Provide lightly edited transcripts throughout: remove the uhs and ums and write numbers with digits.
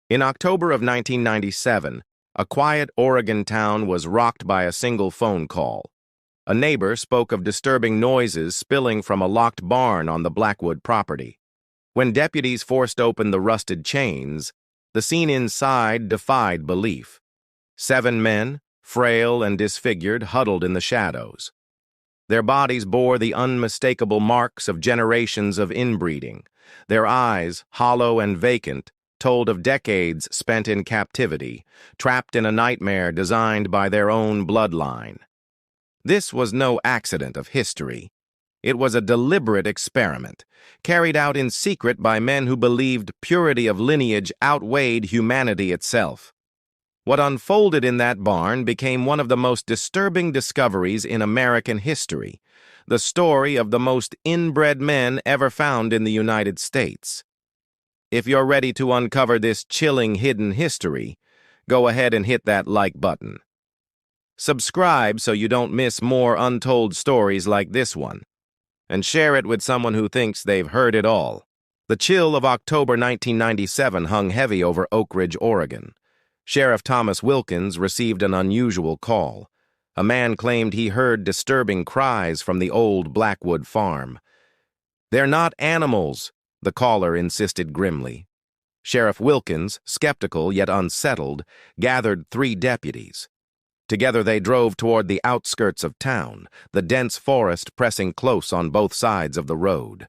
In October of 1997, a quiet Oregon town was rocked by a single phone call. A neighbor spoke of disturbing noises spilling from a locked barn on the Blackwood property. When deputies forced open the rusted chains, the scene inside defied belief. 7 men, frail and disfigured, huddled in the shadows. Their bodies bore the unmistakable marks of generations of inbreeding. Their eyes, hollow and vacant, told of decades spent in captivity, trapped in a nightmare designed by their own bloodline. This was no accident of history. It was a deliberate experiment, carried out in secret by men who believed purity of lineage outweighed humanity itself. What unfolded in that barn became one of the most disturbing discoveries in American history, the story of the most inbred men ever found in the United States. If you're ready to uncover this chilling hidden history, go ahead and hit that like button. Subscribe so you don't miss more untold stories like this one, and share it with someone who thinks they've heard it all. The chill of October 1997 hung heavy over Oak Ridge, Oregon. Sheriff Thomas Wilkins received an unusual call. A man claimed he heard disturbing cries from the old Blackwood farm. "They're not animals," the caller insisted grimly. Sheriff Wilkins, skeptical yet unsettled, gathered 3 deputies. Together they drove toward the outskirts of town, the dense forest pressing close on both sides of the road.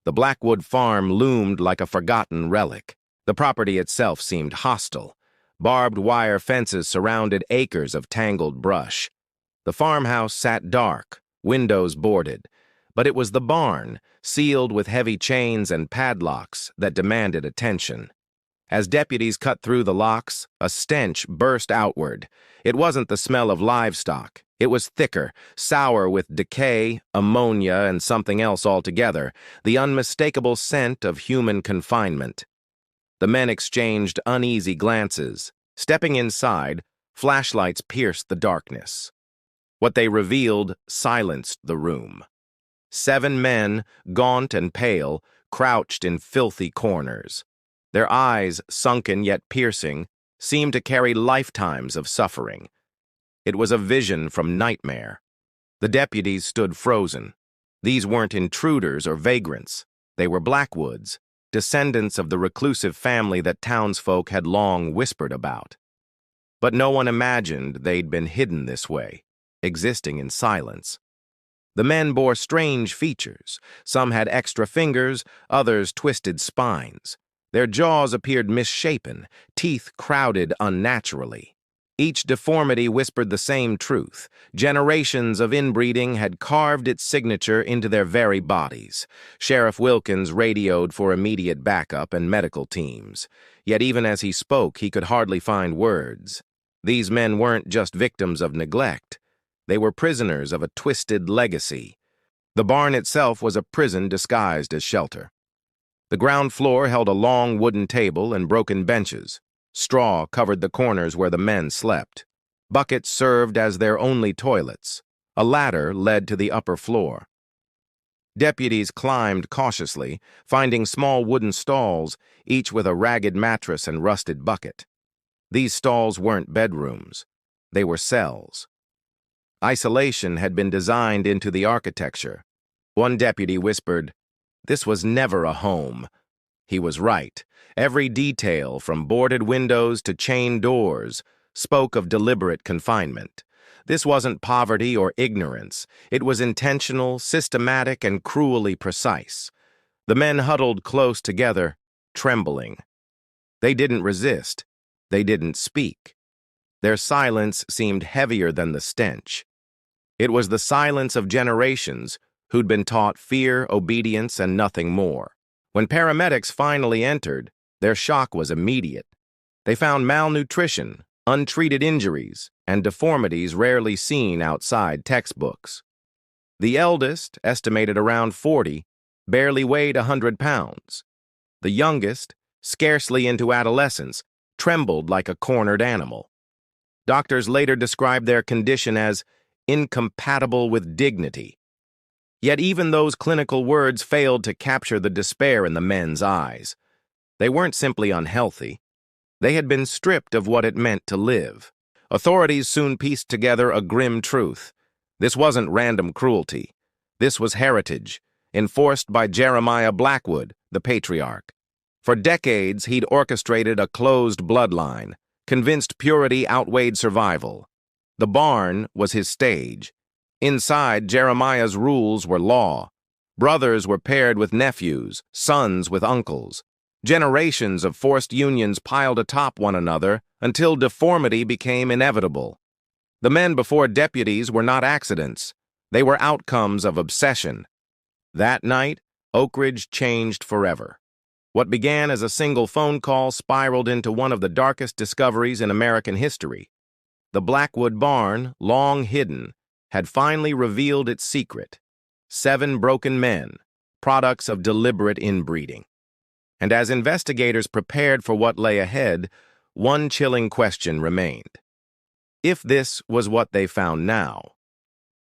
The Blackwood farm loomed like a forgotten relic. The property itself seemed hostile. Barbed wire fences surrounded acres of tangled brush. The farmhouse sat dark, windows boarded, but it was the barn, sealed with heavy chains and padlocks, that demanded attention. As deputies cut through the locks, a stench burst outward. It wasn't the smell of livestock. It was thicker, sour with decay, ammonia, and something else altogether, the unmistakable scent of human confinement. The men exchanged uneasy glances. Stepping inside, flashlights pierced the darkness. What they revealed silenced the room. 7 men, gaunt and pale, crouched in filthy corners. Their eyes, sunken yet piercing, seemed to carry lifetimes of suffering. It was a vision from nightmare. The deputies stood frozen. These weren't intruders or vagrants. They were Blackwoods, descendants of the reclusive family that townsfolk had long whispered about. But no one imagined they'd been hidden this way, existing in silence. The men bore strange features. Some had extra fingers, others twisted spines. Their jaws appeared misshapen, teeth crowded unnaturally. Each deformity whispered the same truth. Generations of inbreeding had carved its signature into their very bodies. Sheriff Wilkins radioed for immediate backup and medical teams. Yet even as he spoke, he could hardly find words. These men weren't just victims of neglect. They were prisoners of a twisted legacy. The barn itself was a prison disguised as shelter. The ground floor held a long wooden table and broken benches. Straw covered the corners where the men slept. Buckets served as their only toilets. A ladder led to the upper floor. Deputies climbed cautiously, finding small wooden stalls, each with a ragged mattress and rusted bucket. These stalls weren't bedrooms. They were cells. Isolation had been designed into the architecture. One deputy whispered, "This was never a home." He was right. Every detail, from boarded windows to chained doors, spoke of deliberate confinement. This wasn't poverty or ignorance. It was intentional, systematic, and cruelly precise. The men huddled close together, trembling. They didn't resist. They didn't speak. Their silence seemed heavier than the stench. It was the silence of generations who'd been taught fear, obedience, and nothing more. When paramedics finally entered, their shock was immediate. They found malnutrition, untreated injuries, and deformities rarely seen outside textbooks. The eldest, estimated around 40, barely weighed 100 pounds. The youngest, scarcely into adolescence, trembled like a cornered animal. Doctors later described their condition as incompatible with dignity. Yet even those clinical words failed to capture the despair in the men's eyes. They weren't simply unhealthy. They had been stripped of what it meant to live. Authorities soon pieced together a grim truth. This wasn't random cruelty. This was heritage, enforced by Jeremiah Blackwood, the patriarch. For decades, he'd orchestrated a closed bloodline, convinced purity outweighed survival. The barn was his stage. Inside, Jeremiah's rules were law. Brothers were paired with nephews, sons with uncles. Generations of forced unions piled atop one another until deformity became inevitable. The men before deputies were not accidents. They were outcomes of obsession. That night, Oak Ridge changed forever. What began as a single phone call spiraled into one of the darkest discoveries in American history. The Blackwood barn, long hidden, had finally revealed its secret. 7 broken men, products of deliberate inbreeding. And as investigators prepared for what lay ahead, one chilling question remained. If this was what they found now,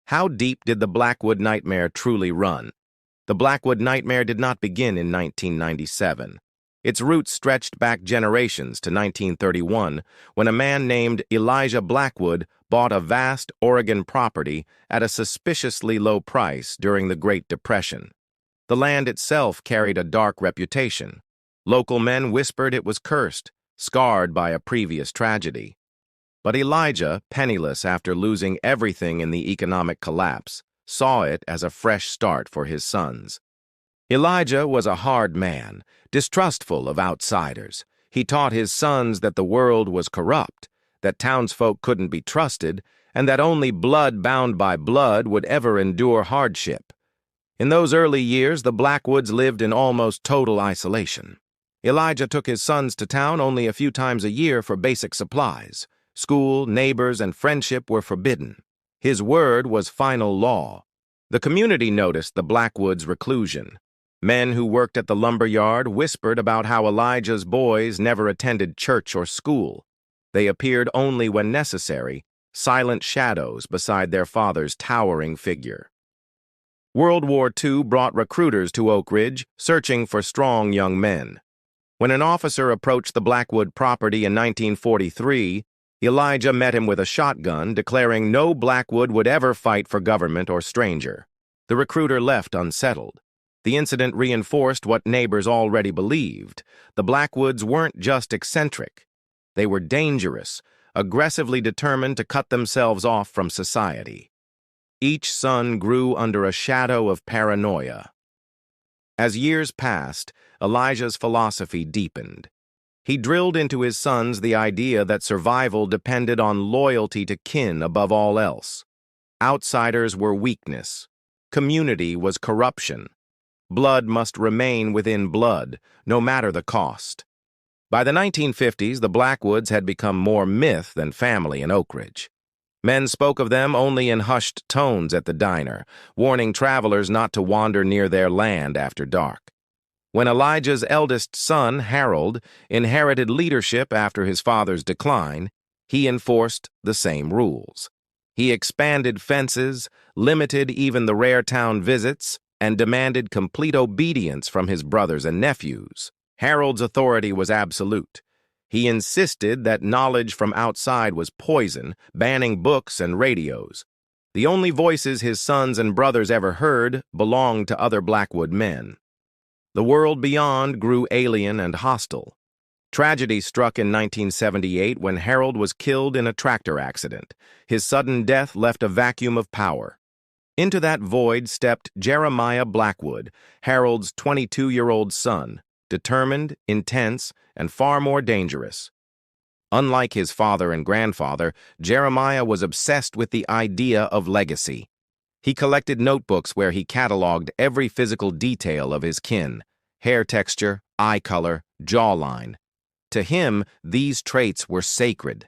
how deep did the Blackwood nightmare truly run? The Blackwood nightmare did not begin in 1997. Its roots stretched back generations to 1931, when a man named Elijah Blackwood bought a vast Oregon property at a suspiciously low price during the Great Depression. The land itself carried a dark reputation. Local men whispered it was cursed, scarred by a previous tragedy. But Elijah, penniless after losing everything in the economic collapse, saw it as a fresh start for his sons. Elijah was a hard man, distrustful of outsiders. He taught his sons that the world was corrupt, that townsfolk couldn't be trusted, and that only blood bound by blood would ever endure hardship. In those early years, the Blackwoods lived in almost total isolation. Elijah took his sons to town only a few times a year for basic supplies. School, neighbors, and friendship were forbidden. His word was final law. The community noticed the Blackwoods' reclusion. Men who worked at the lumber yard whispered about how Elijah's boys never attended church or school. They appeared only when necessary, silent shadows beside their father's towering figure. World War II brought recruiters to Oak Ridge, searching for strong young men. When an officer approached the Blackwood property in 1943, Elijah met him with a shotgun, declaring no Blackwood would ever fight for government or stranger. The recruiter left unsettled. The incident reinforced what neighbors already believed. The Blackwoods weren't just eccentric. They were dangerous, aggressively determined to cut themselves off from society. Each son grew under a shadow of paranoia. As years passed, Elijah's philosophy deepened. He drilled into his sons the idea that survival depended on loyalty to kin above all else. Outsiders were weakness. Community was corruption. Blood must remain within blood, no matter the cost. By the 1950s, the Blackwoods had become more myth than family in Oak Ridge. Men spoke of them only in hushed tones at the diner, warning travelers not to wander near their land after dark. When Elijah's eldest son, Harold, inherited leadership after his father's decline, he enforced the same rules. He expanded fences, limited even the rare town visits, and demanded complete obedience from his brothers and nephews. Harold's authority was absolute. He insisted that knowledge from outside was poison, banning books and radios. The only voices his sons and brothers ever heard belonged to other Blackwood men. The world beyond grew alien and hostile. Tragedy struck in 1978 when Harold was killed in a tractor accident. His sudden death left a vacuum of power. Into that void stepped Jeremiah Blackwood, Harold's 22-year-old son, determined, intense, and far more dangerous. Unlike his father and grandfather, Jeremiah was obsessed with the idea of legacy. He collected notebooks where he cataloged every physical detail of his kin: hair texture, eye color, jawline. To him, these traits were sacred.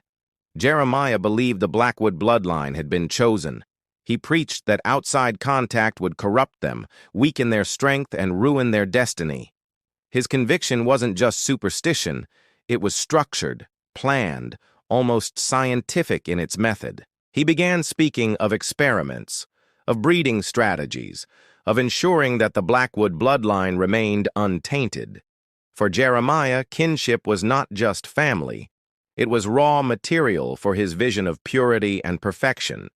Jeremiah believed the Blackwood bloodline had been chosen. He preached that outside contact would corrupt them, weaken their strength, and ruin their destiny. His conviction wasn't just superstition, it was structured, planned, almost scientific in its method. He began speaking of experiments, of breeding strategies, of ensuring that the Blackwood bloodline remained untainted. For Jeremiah, kinship was not just family. It was raw material for his vision of purity and perfection.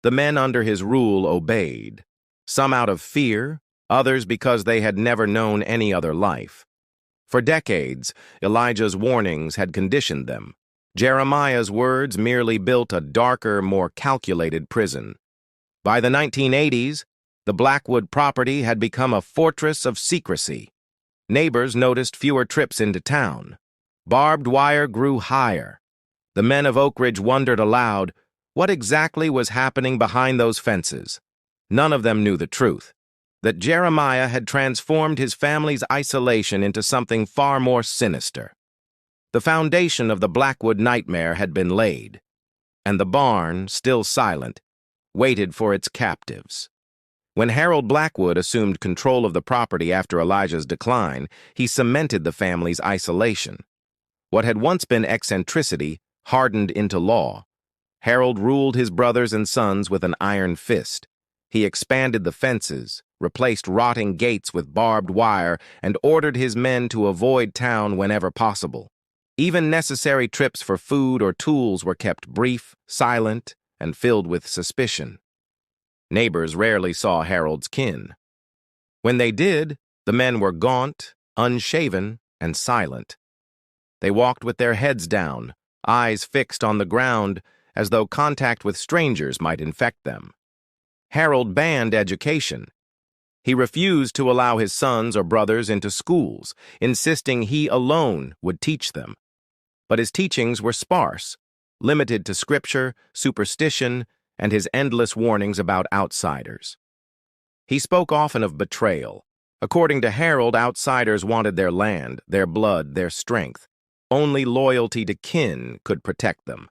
The men under his rule obeyed, some out of fear, others because they had never known any other life. For decades, Elijah's warnings had conditioned them. Jeremiah's words merely built a darker, more calculated prison. By the 1980s, the Blackwood property had become a fortress of secrecy. Neighbors noticed fewer trips into town. Barbed wire grew higher. The men of Oak Ridge wondered aloud, what exactly was happening behind those fences? None of them knew the truth, that Jeremiah had transformed his family's isolation into something far more sinister. The foundation of the Blackwood nightmare had been laid, and the barn, still silent, waited for its captives. When Harold Blackwood assumed control of the property after Elijah's decline, he cemented the family's isolation. What had once been eccentricity hardened into law. Harold ruled his brothers and sons with an iron fist. He expanded the fences, replaced rotting gates with barbed wire, and ordered his men to avoid town whenever possible. Even necessary trips for food or tools were kept brief, silent, and filled with suspicion. Neighbors rarely saw Harold's kin. When they did, the men were gaunt, unshaven, and silent. They walked with their heads down, eyes fixed on the ground, as though contact with strangers might infect them. Harold banned education. He refused to allow his sons or brothers into schools, insisting he alone would teach them. But his teachings were sparse, limited to scripture, superstition, and his endless warnings about outsiders. He spoke often of betrayal. According to Harold, outsiders wanted their land, their blood, their strength. Only loyalty to kin could protect them.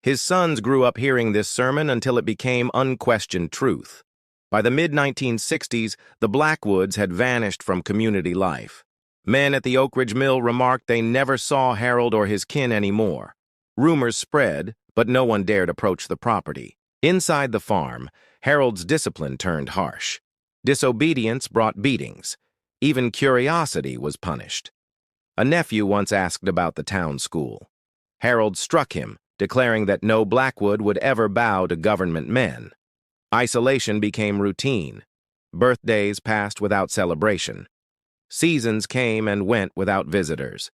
His sons grew up hearing this sermon until it became unquestioned truth. By the mid-1960s, the Blackwoods had vanished from community life. Men at the Oak Ridge Mill remarked they never saw Harold or his kin anymore. Rumors spread, but no one dared approach the property. Inside the farm, Harold's discipline turned harsh. Disobedience brought beatings. Even curiosity was punished. A nephew once asked about the town school. Harold struck him, declaring that no Blackwood would ever bow to government men. Isolation became routine. Birthdays passed without celebration. Seasons came and went without visitors.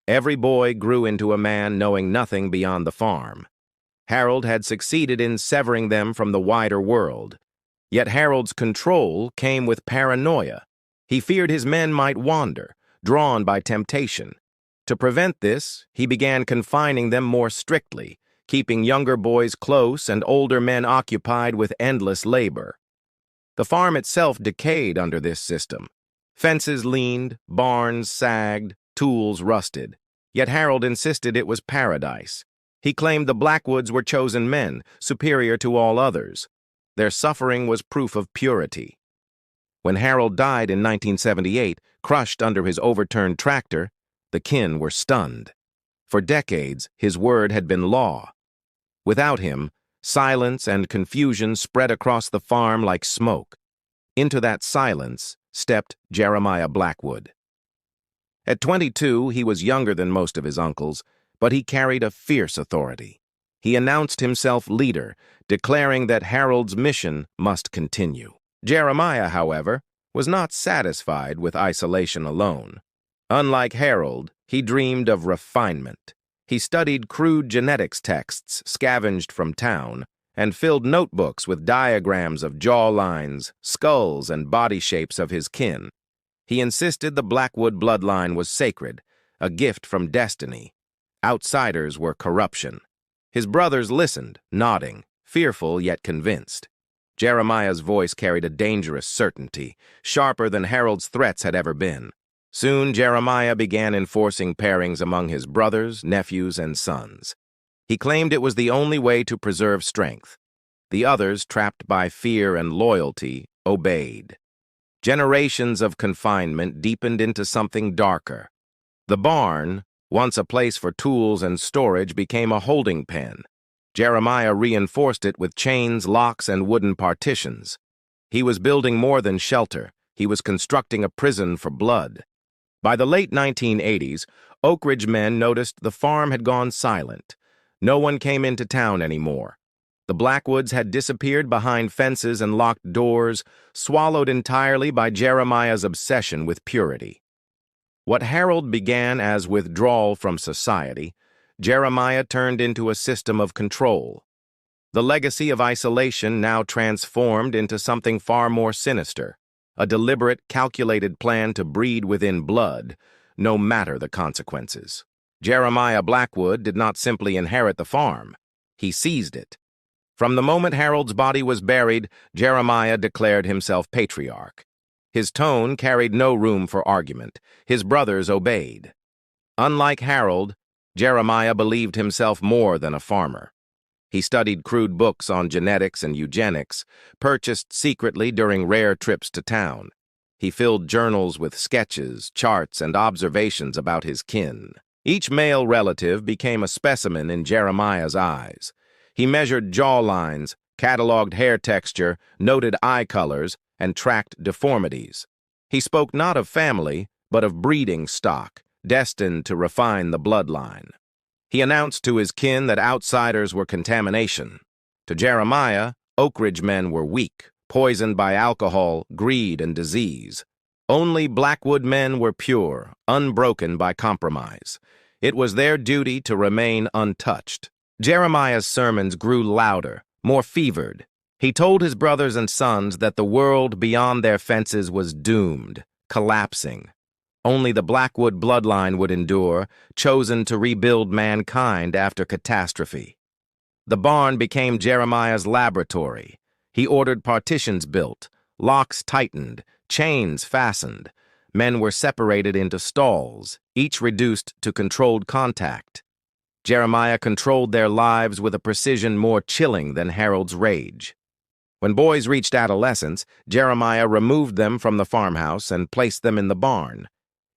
Every boy grew into a man knowing nothing beyond the farm. Harold had succeeded in severing them from the wider world. Yet Harold's control came with paranoia. He feared his men might wander, drawn by temptation. To prevent this, he began confining them more strictly, keeping younger boys close and older men occupied with endless labor. The farm itself decayed under this system. Fences leaned, barns sagged, tools rusted. Yet Harold insisted it was paradise. He claimed the Blackwoods were chosen men, superior to all others. Their suffering was proof of purity. When Harold died in 1978, crushed under his overturned tractor, the kin were stunned. For decades, his word had been law. Without him, silence and confusion spread across the farm like smoke. Into that silence stepped Jeremiah Blackwood. At 22, he was younger than most of his uncles, but he carried a fierce authority. He announced himself leader, declaring that Harold's mission must continue. Jeremiah, however, was not satisfied with isolation alone. Unlike Harold, he dreamed of refinement. He studied crude genetics texts scavenged from town and filled notebooks with diagrams of jaw lines, skulls, and body shapes of his kin. He insisted the Blackwood bloodline was sacred, a gift from destiny. Outsiders were corruption. His brothers listened, nodding, fearful yet convinced. Jeremiah's voice carried a dangerous certainty, sharper than Harold's threats had ever been. Soon Jeremiah began enforcing pairings among his brothers, nephews, and sons. He claimed it was the only way to preserve strength. The others, trapped by fear and loyalty, obeyed. Generations of confinement deepened into something darker. The barn, once a place for tools and storage, became a holding pen. Jeremiah reinforced it with chains, locks, and wooden partitions. He was building more than shelter. He was constructing a prison for blood. By the late 1980s, Oak Ridge men noticed the farm had gone silent. No one came into town anymore. The Blackwoods had disappeared behind fences and locked doors, swallowed entirely by Jeremiah's obsession with purity. What Harold began as withdrawal from society, Jeremiah turned into a system of control. The legacy of isolation now transformed into something far more sinister, a deliberate, calculated plan to breed within blood, no matter the consequences. Jeremiah Blackwood did not simply inherit the farm. He seized it. From the moment Harold's body was buried, Jeremiah declared himself patriarch. His tone carried no room for argument. His brothers obeyed. Unlike Harold, Jeremiah believed himself more than a farmer. He studied crude books on genetics and eugenics, purchased secretly during rare trips to town. He filled journals with sketches, charts, and observations about his kin. Each male relative became a specimen in Jeremiah's eyes. He measured jaw lines, cataloged hair texture, noted eye colors, and tracked deformities. He spoke not of family, but of breeding stock, destined to refine the bloodline. He announced to his kin that outsiders were contamination. To Jeremiah, Oak Ridge men were weak, poisoned by alcohol, greed, and disease. Only Blackwood men were pure, unbroken by compromise. It was their duty to remain untouched. Jeremiah's sermons grew louder, more fevered. He told his brothers and sons that the world beyond their fences was doomed, collapsing. Only the Blackwood bloodline would endure, chosen to rebuild mankind after catastrophe. The barn became Jeremiah's laboratory. He ordered partitions built, locks tightened, chains fastened. Men were separated into stalls, each reduced to controlled contact. Jeremiah controlled their lives with a precision more chilling than Harold's rage. When boys reached adolescence, Jeremiah removed them from the farmhouse and placed them in the barn.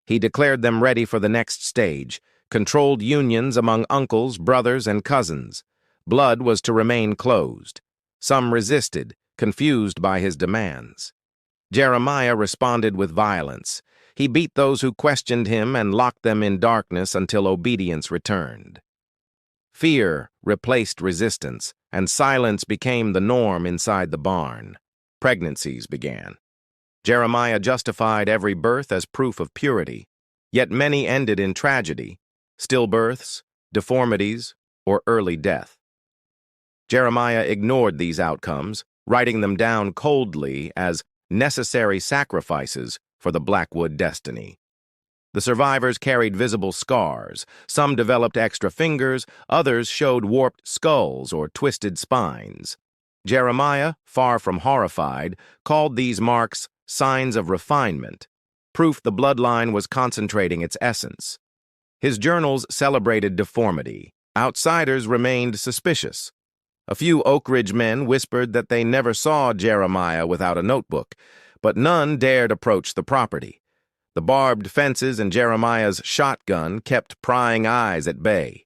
He declared them ready for the next stage, controlled unions among uncles, brothers, and cousins. Blood was to remain closed. Some resisted, confused by his demands. Jeremiah responded with violence. He beat those who questioned him and locked them in darkness until obedience returned. Fear replaced resistance, and silence became the norm inside the barn. Pregnancies began. Jeremiah justified every birth as proof of purity, yet many ended in tragedy, stillbirths, deformities, or early death. Jeremiah ignored these outcomes, writing them down coldly as necessary sacrifices for the Blackwood destiny. The survivors carried visible scars. Some developed extra fingers, others showed warped skulls or twisted spines. Jeremiah, far from horrified, called these marks signs of refinement, proof the bloodline was concentrating its essence. His journals celebrated deformity. Outsiders remained suspicious. A few Oak Ridge men whispered that they never saw Jeremiah without a notebook, but none dared approach the property. The barbed fences and Jeremiah's shotgun kept prying eyes at bay.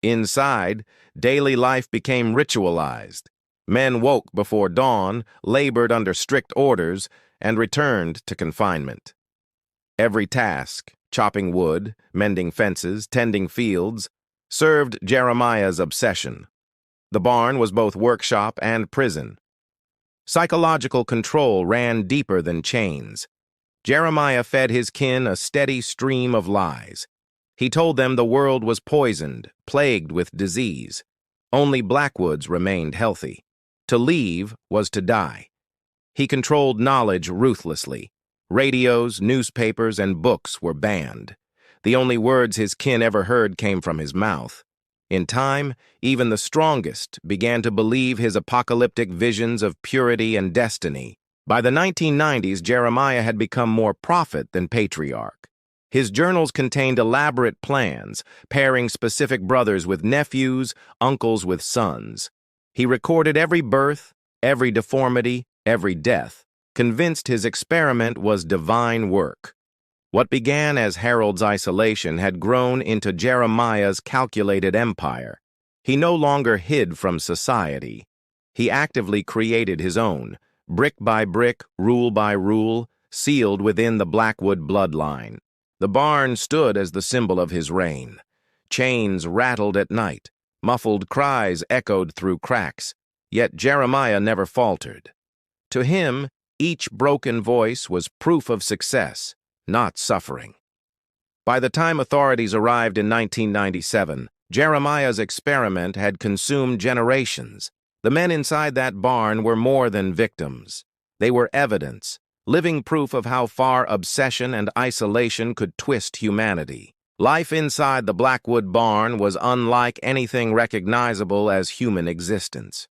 Inside, daily life became ritualized. Men woke before dawn, labored under strict orders, and returned to confinement. Every task, chopping wood, mending fences, tending fields, served Jeremiah's obsession. The barn was both workshop and prison. Psychological control ran deeper than chains. Jeremiah fed his kin a steady stream of lies. He told them the world was poisoned, plagued with disease. Only Blackwoods remained healthy. To leave was to die. He controlled knowledge ruthlessly. Radios, newspapers, and books were banned. The only words his kin ever heard came from his mouth. In time, even the strongest began to believe his apocalyptic visions of purity and destiny. By the 1990s, Jeremiah had become more prophet than patriarch. His journals contained elaborate plans, pairing specific brothers with nephews, uncles with sons. He recorded every birth, every deformity, every death, convinced his experiment was divine work. What began as Harold's isolation had grown into Jeremiah's calculated empire. He no longer hid from society. He actively created his own, brick by brick, rule by rule, sealed within the Blackwood bloodline. The barn stood as the symbol of his reign. Chains rattled at night. Muffled cries echoed through cracks. Yet Jeremiah never faltered. To him, each broken voice was proof of success, not suffering. By the time authorities arrived in 1997, Jeremiah's experiment had consumed generations. The men inside that barn were more than victims. They were evidence, living proof of how far obsession and isolation could twist humanity. Life inside the Blackwood barn was unlike anything recognizable as human existence.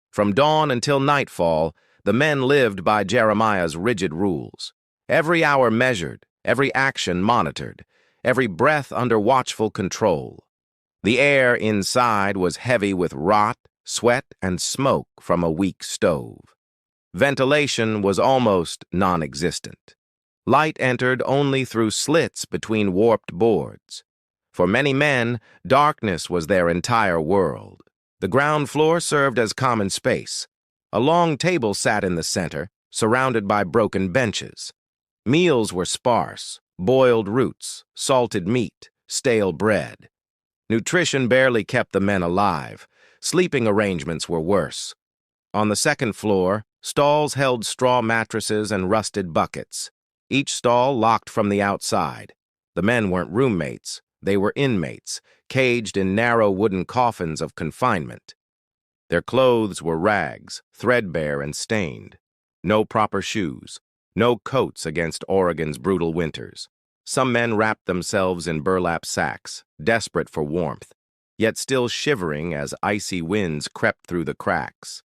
From dawn until nightfall, the men lived by Jeremiah's rigid rules. Every hour measured, every action monitored, every breath under watchful control. The air inside was heavy with rot, sweat, and smoke from a weak stove. Ventilation was almost non-existent. Light entered only through slits between warped boards. For many men, darkness was their entire world. The ground floor served as common space. A long table sat in the center, surrounded by broken benches. Meals were sparse: boiled roots, salted meat, stale bread. Nutrition barely kept the men alive. Sleeping arrangements were worse. On the second floor, stalls held straw mattresses and rusted buckets. Each stall locked from the outside. The men weren't roommates. They were inmates, caged in narrow wooden coffins of confinement. Their clothes were rags, threadbare and stained. No proper shoes. No coats against Oregon's brutal winters. Some men wrapped themselves in burlap sacks, desperate for warmth, yet still shivering as icy winds crept through the cracks.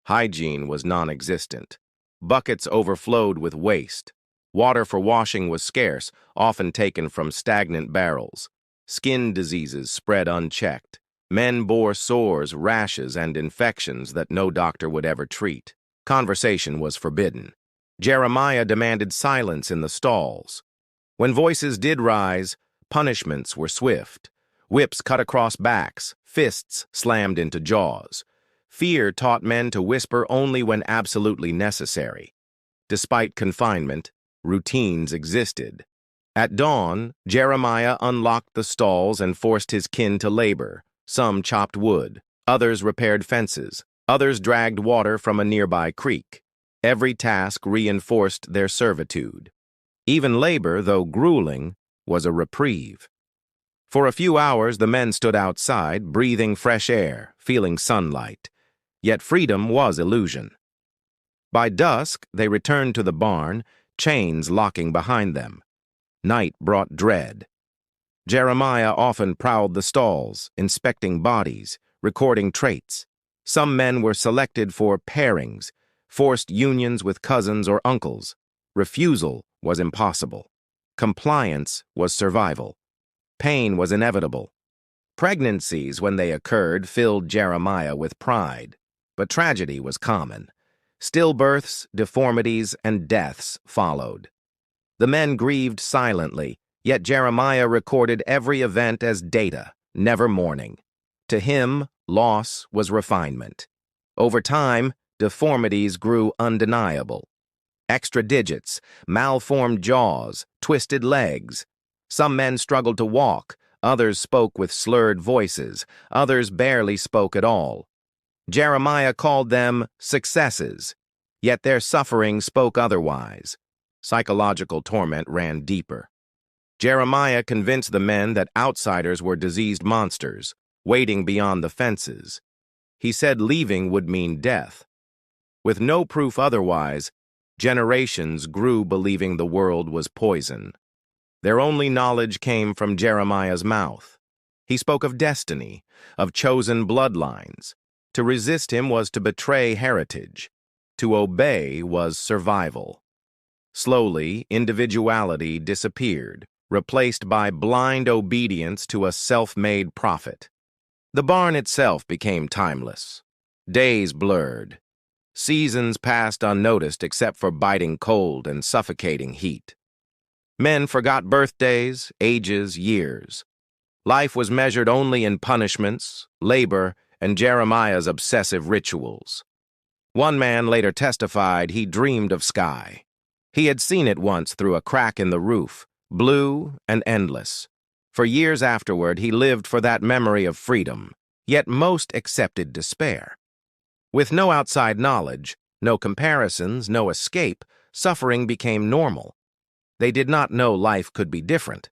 Hygiene was non-existent. Buckets overflowed with waste. Water for washing was scarce, often taken from stagnant barrels. Skin diseases spread unchecked. Men bore sores, rashes, and infections that no doctor would ever treat. Conversation was forbidden. Jeremiah demanded silence in the stalls. When voices did rise, punishments were swift. Whips cut across backs, fists slammed into jaws. Fear taught men to whisper only when absolutely necessary. Despite confinement, routines existed. At dawn, Jeremiah unlocked the stalls and forced his kin to labor. Some chopped wood, others repaired fences, others dragged water from a nearby creek. Every task reinforced their servitude. Even labor, though grueling, was a reprieve. For a few hours, the men stood outside, breathing fresh air, feeling sunlight. Yet freedom was illusion. By dusk, they returned to the barn, chains locking behind them. Night brought dread. Jeremiah often prowled the stalls, inspecting bodies, recording traits. Some men were selected for pairings, forced unions with cousins or uncles. Refusal was impossible. Compliance was survival. Pain was inevitable. Pregnancies, when they occurred, filled Jeremiah with pride. But tragedy was common. Stillbirths, deformities, and deaths followed. The men grieved silently, yet Jeremiah recorded every event as data, never mourning. To him, loss was refinement. Over time, deformities grew undeniable. Extra digits, malformed jaws, twisted legs. Some men struggled to walk, others spoke with slurred voices, others barely spoke at all. Jeremiah called them successes, yet their suffering spoke otherwise. Psychological torment ran deeper. Jeremiah convinced the men that outsiders were diseased monsters, waiting beyond the fences. He said leaving would mean death. With no proof otherwise, generations grew believing the world was poison. Their only knowledge came from Jeremiah's mouth. He spoke of destiny, of chosen bloodlines. To resist him was to betray heritage. To obey was survival. Slowly, individuality disappeared, replaced by blind obedience to a self-made prophet. The barn itself became timeless. Days blurred. Seasons passed unnoticed except for biting cold and suffocating heat. Men forgot birthdays, ages, years. Life was measured only in punishments, labor, and Jeremiah's obsessive rituals. One man later testified he dreamed of sky. He had seen it once through a crack in the roof, blue and endless. For years afterward, he lived for that memory of freedom, yet most accepted despair. With no outside knowledge, no comparisons, no escape, suffering became normal. They did not know life could be different.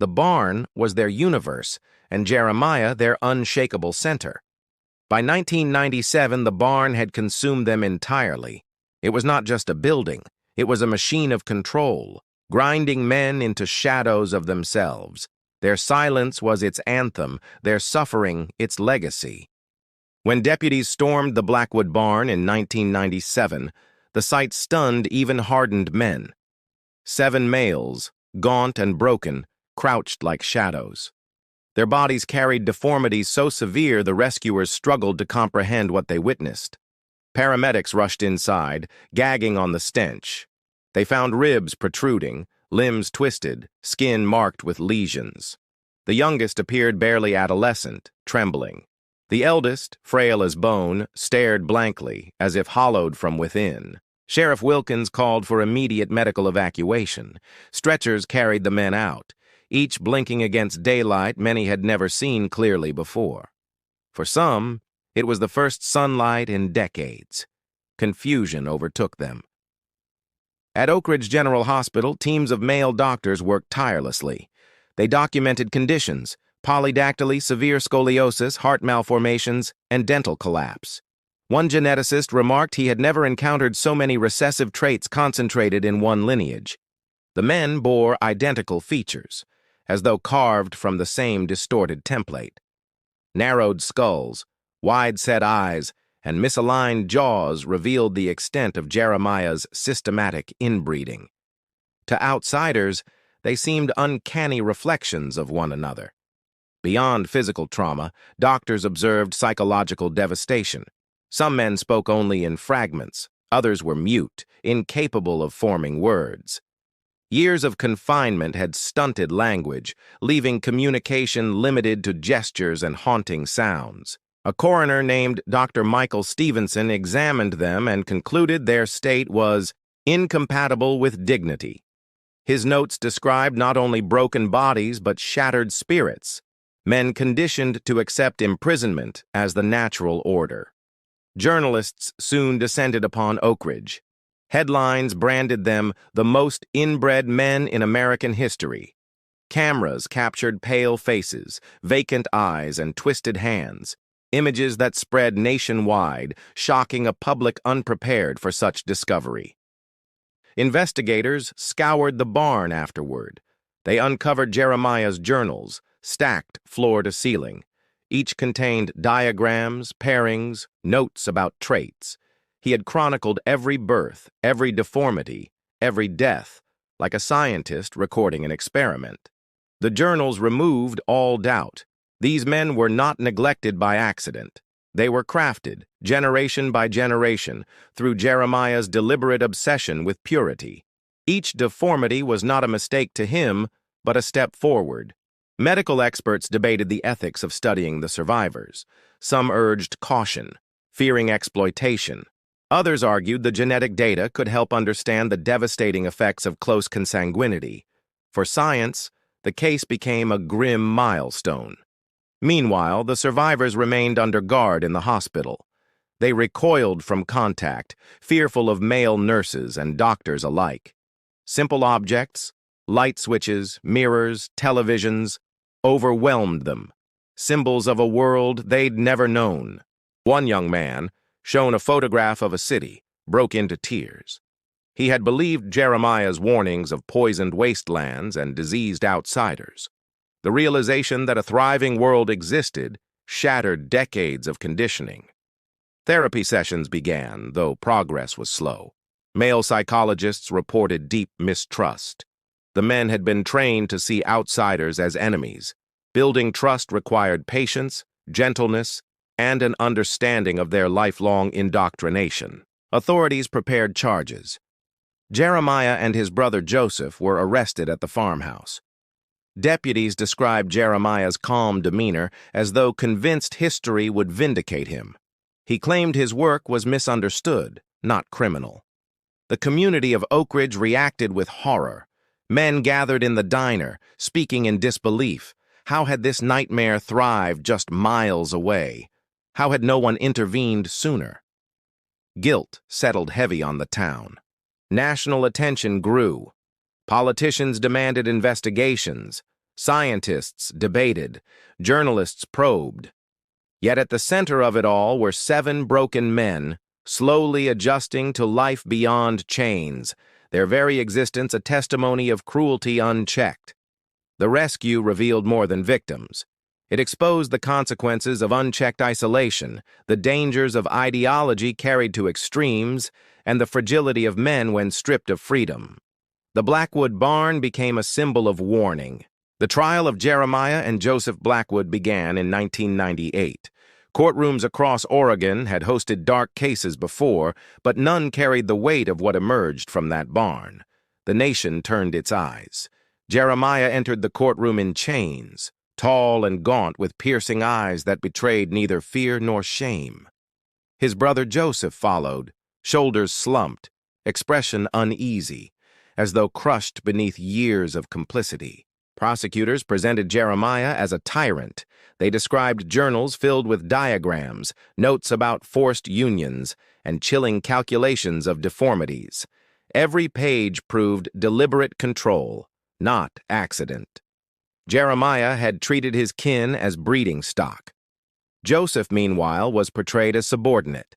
The barn was their universe, and Jeremiah their unshakable center. By 1997, the barn had consumed them entirely. It was not just a building, it was a machine of control, grinding men into shadows of themselves. Their silence was its anthem, their suffering its legacy. When deputies stormed the Blackwood barn in 1997, the sight stunned even hardened men. 7 males, gaunt and broken, crouched like shadows. Their bodies carried deformities so severe the rescuers struggled to comprehend what they witnessed. Paramedics rushed inside, gagging on the stench. They found ribs protruding, limbs twisted, skin marked with lesions. The youngest appeared barely adolescent, trembling. The eldest, frail as bone, stared blankly, as if hollowed from within. Sheriff Wilkins called for immediate medical evacuation. Stretchers carried the men out, each blinking against daylight many had never seen clearly before. For some, it was the first sunlight in decades. Confusion overtook them. At Oak Ridge General Hospital, teams of male doctors worked tirelessly. They documented conditions: polydactyly, severe scoliosis, heart malformations, and dental collapse. One geneticist remarked he had never encountered so many recessive traits concentrated in one lineage. The men bore identical features, as though carved from the same distorted template. Narrowed skulls, wide-set eyes, and misaligned jaws revealed the extent of Jeremiah's systematic inbreeding. To outsiders, they seemed uncanny reflections of one another. Beyond physical trauma, doctors observed psychological devastation. Some men spoke only in fragments, others were mute, incapable of forming words. Years of confinement had stunted language, leaving communication limited to gestures and haunting sounds. A coroner named Dr. Michael Stevenson examined them and concluded their state was incompatible with dignity. His notes described not only broken bodies but shattered spirits, men conditioned to accept imprisonment as the natural order. Journalists soon descended upon Oak Ridge. Headlines branded them the most inbred men in American history. Cameras captured pale faces, vacant eyes, and twisted hands, images that spread nationwide, shocking a public unprepared for such discovery. Investigators scoured the barn afterward. They uncovered Jeremiah's journals, stacked floor to ceiling. Each contained diagrams, pairings, notes about traits. He had chronicled every birth, every deformity, every death, like a scientist recording an experiment. The journals removed all doubt. These men were not neglected by accident. They were crafted, generation by generation, through Jeremiah's deliberate obsession with purity. Each deformity was not a mistake to him, but a step forward. Medical experts debated the ethics of studying the survivors. Some urged caution, fearing exploitation. Others argued the genetic data could help understand the devastating effects of close consanguinity. For science, the case became a grim milestone. Meanwhile, the survivors remained under guard in the hospital. They recoiled from contact, fearful of male nurses and doctors alike. Simple objects, light switches, mirrors, televisions, overwhelmed them, symbols of a world they'd never known. One young man, shown a photograph of a city, broke into tears. He had believed Jeremiah's warnings of poisoned wastelands and diseased outsiders. The realization that a thriving world existed shattered decades of conditioning. Therapy sessions began, though progress was slow. Male psychologists reported deep mistrust. The men had been trained to see outsiders as enemies. Building trust required patience, gentleness, and an understanding of their lifelong indoctrination. Authorities prepared charges. Jeremiah and his brother Joseph were arrested at the farmhouse. Deputies described Jeremiah's calm demeanor as though convinced history would vindicate him. He claimed his work was misunderstood, not criminal. The community of Oak Ridge reacted with horror. Men gathered in the diner, speaking in disbelief. How had this nightmare thrived just miles away? How had no one intervened sooner? Guilt settled heavy on the town. National attention grew. Politicians demanded investigations. Scientists debated. Journalists probed. Yet at the center of it all were 7 broken men, slowly adjusting to life beyond chains, their very existence a testimony of cruelty unchecked. The rescue revealed more than victims. It exposed the consequences of unchecked isolation, the dangers of ideology carried to extremes, and the fragility of men when stripped of freedom. The Blackwood barn became a symbol of warning. The trial of Jeremiah and Joseph Blackwood began in 1998. Courtrooms across Oregon had hosted dark cases before, but none carried the weight of what emerged from that barn. The nation turned its eyes. Jeremiah entered the courtroom in chains, tall and gaunt with piercing eyes that betrayed neither fear nor shame. His brother Joseph followed, shoulders slumped, expression uneasy, as though crushed beneath years of complicity. Prosecutors presented Jeremiah as a tyrant. They described journals filled with diagrams, notes about forced unions, and chilling calculations of deformities. Every page proved deliberate control, not accident. Jeremiah had treated his kin as breeding stock. Joseph, meanwhile, was portrayed as subordinate.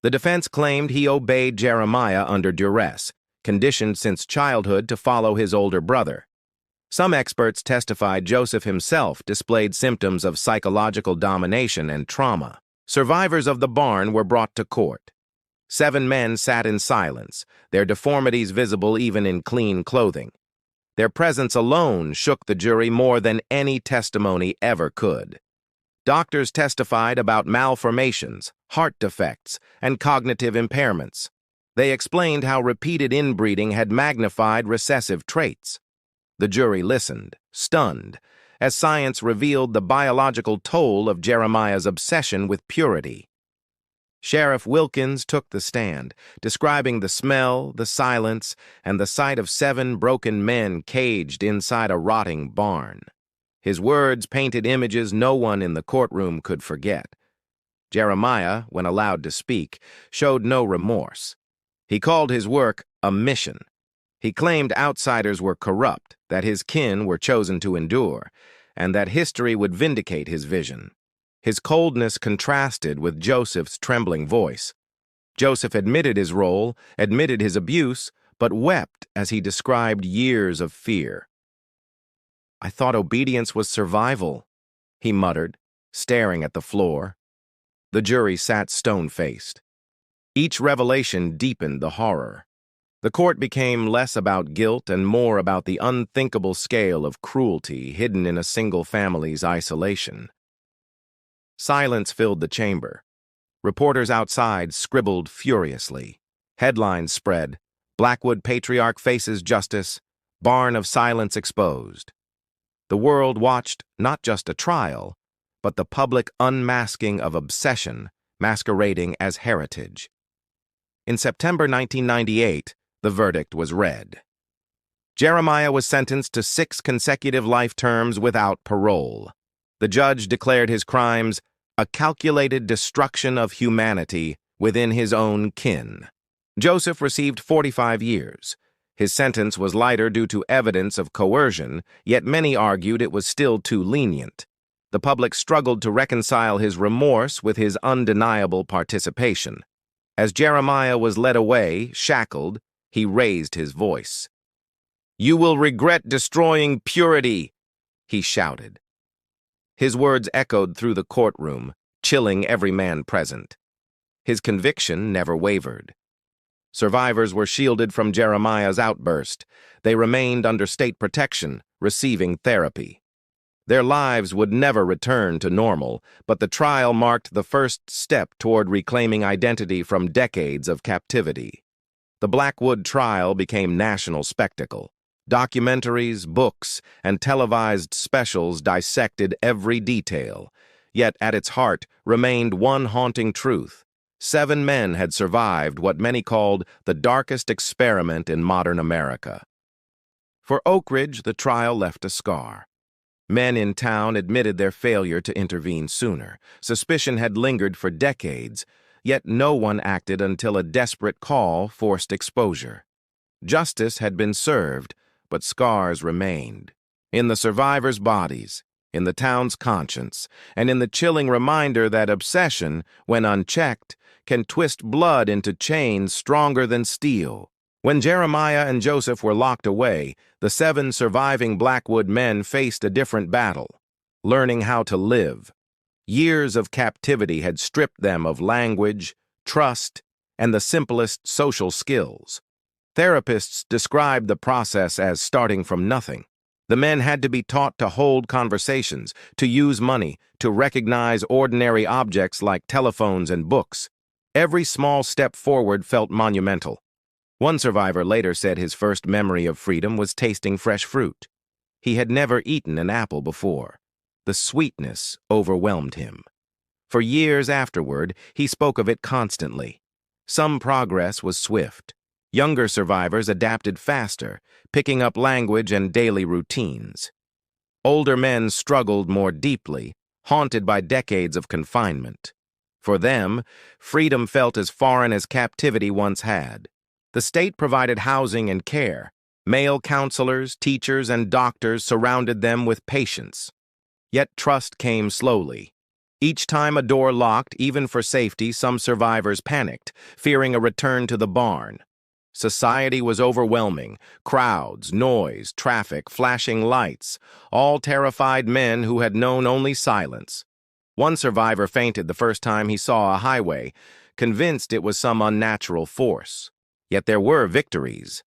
The defense claimed he obeyed Jeremiah under duress, conditioned since childhood to follow his older brother. Some experts testified Joseph himself displayed symptoms of psychological domination and trauma. Survivors of the barn were brought to court. 7 men sat in silence, their deformities visible even in clean clothing. Their presence alone shook the jury more than any testimony ever could. Doctors testified about malformations, heart defects, and cognitive impairments. They explained how repeated inbreeding had magnified recessive traits. The jury listened, stunned, as science revealed the biological toll of Jeremiah's obsession with purity. Sheriff Wilkins took the stand, describing the smell, the silence, and the sight of 7 broken men caged inside a rotting barn. His words painted images no one in the courtroom could forget. Jeremiah, when allowed to speak, showed no remorse. He called his work a mission. He claimed outsiders were corrupt, that his kin were chosen to endure, and that history would vindicate his vision. His coldness contrasted with Joseph's trembling voice. Joseph admitted his role, admitted his abuse, but wept as he described years of fear. "I thought obedience was survival," he muttered, staring at the floor. The jury sat stone-faced. Each revelation deepened the horror. The court became less about guilt and more about the unthinkable scale of cruelty hidden in a single family's isolation. Silence filled the chamber. Reporters outside scribbled furiously. Headlines spread, "Blackwood patriarch faces justice, barn of silence exposed." The world watched not just a trial, but the public unmasking of obsession masquerading as heritage. In September 1998, the verdict was read. Jeremiah was sentenced to 6 consecutive life terms without parole. The judge declared his crimes a calculated destruction of humanity within his own kin. Joseph received 45 years. His sentence was lighter due to evidence of coercion, yet many argued it was still too lenient. The public struggled to reconcile his remorse with his undeniable participation. As Jeremiah was led away, shackled, he raised his voice. "You will regret destroying purity," he shouted. His words echoed through the courtroom, chilling every man present. His conviction never wavered. Survivors were shielded from Jeremiah's outburst. They remained under state protection, receiving therapy. Their lives would never return to normal, but the trial marked the first step toward reclaiming identity from decades of captivity. The Blackwood trial became national spectacle. Documentaries, books, and televised specials dissected every detail. Yet at its heart remained one haunting truth. 7 men had survived what many called the darkest experiment in modern America. For Oak Ridge, the trial left a scar. Men in town admitted their failure to intervene sooner. Suspicion had lingered for decades, yet no one acted until a desperate call forced exposure. Justice had been served, but scars remained. In the survivors' bodies, in the town's conscience, and in the chilling reminder that obsession, when unchecked, can twist blood into chains stronger than steel. When Jeremiah and Joseph were locked away, the 7 surviving Blackwood men faced a different battle, learning how to live. Years of captivity had stripped them of language, trust, and the simplest social skills. Therapists described the process as starting from nothing. The men had to be taught to hold conversations, to use money, to recognize ordinary objects like telephones and books. Every small step forward felt monumental. One survivor later said his first memory of freedom was tasting fresh fruit. He had never eaten an apple before. The sweetness overwhelmed him. For years afterward, he spoke of it constantly. Some progress was swift. Younger survivors adapted faster, picking up language and daily routines. Older men struggled more deeply, haunted by decades of confinement. For them, freedom felt as foreign as captivity once had. The state provided housing and care. Male counselors, teachers, and doctors surrounded them with patience. Yet trust came slowly. Each time a door locked, even for safety, some survivors panicked, fearing a return to the barn. Society was overwhelming. Crowds, noise, traffic, flashing lights, all terrified men who had known only silence. One survivor fainted the first time he saw a highway, convinced it was some unnatural force. Yet there were victories.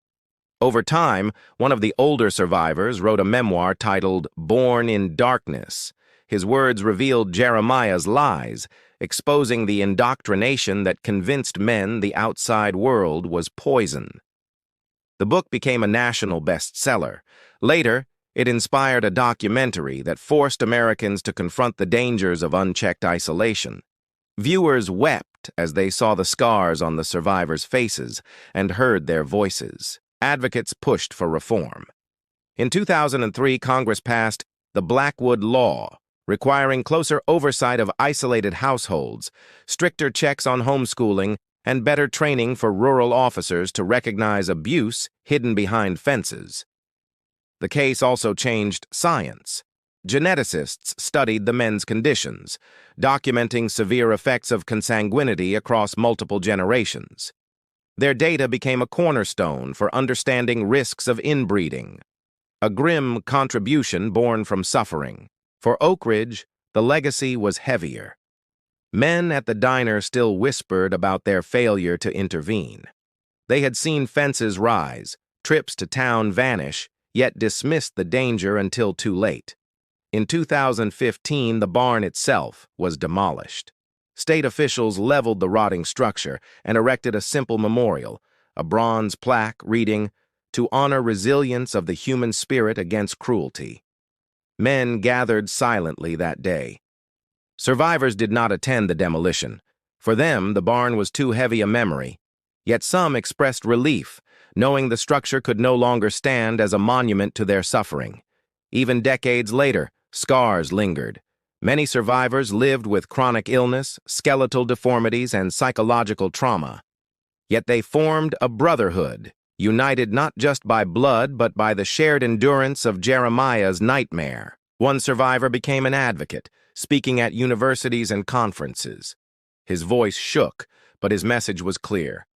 Over time, one of the older survivors wrote a memoir titled Born in Darkness. His words revealed Jeremiah's lies, exposing the indoctrination that convinced men the outside world was poison. The book became a national bestseller. Later, it inspired a documentary that forced Americans to confront the dangers of unchecked isolation. Viewers wept as they saw the scars on the survivors' faces and heard their voices. Advocates pushed for reform. In 2003, Congress passed the Blackwood Law, requiring closer oversight of isolated households, stricter checks on homeschooling, and better training for rural officers to recognize abuse hidden behind fences. The case also changed science. Geneticists studied the men's conditions, documenting severe effects of consanguinity across multiple generations. Their data became a cornerstone for understanding risks of inbreeding, a grim contribution born from suffering. For Oak Ridge, the legacy was heavier. Men at the diner still whispered about their failure to intervene. They had seen fences rise, trips to town vanish, yet dismissed the danger until too late. In 2015, the barn itself was demolished. State officials leveled the rotting structure and erected a simple memorial, a bronze plaque reading, "To honor resilience of the human spirit against cruelty." Men gathered silently that day. Survivors did not attend the demolition. For them, the barn was too heavy a memory. Yet some expressed relief, knowing the structure could no longer stand as a monument to their suffering. Even decades later, scars lingered. Many survivors lived with chronic illness, skeletal deformities, and psychological trauma. Yet they formed a brotherhood, united not just by blood but by the shared endurance of Jeremiah's nightmare. One survivor became an advocate, speaking at universities and conferences. His voice shook, but his message was clear.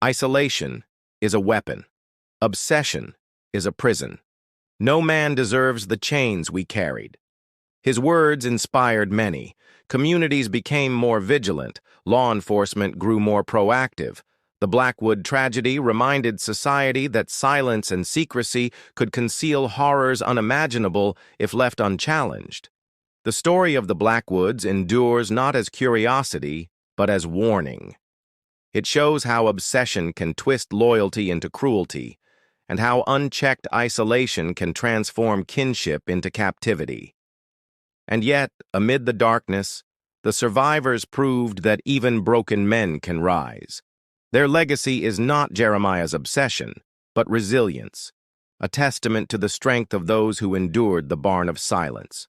Isolation is a weapon. Obsession is a prison. No man deserves the chains we carried. His words inspired many. Communities became more vigilant. Law enforcement grew more proactive. The Blackwood tragedy reminded society that silence and secrecy could conceal horrors unimaginable if left unchallenged. The story of the Blackwoods endures not as curiosity, but as warning. It shows how obsession can twist loyalty into cruelty, and how unchecked isolation can transform kinship into captivity. And yet, amid the darkness, the survivors proved that even broken men can rise. Their legacy is not Jeremiah's obsession, but resilience. a testament to the strength of those who endured the barn of silence.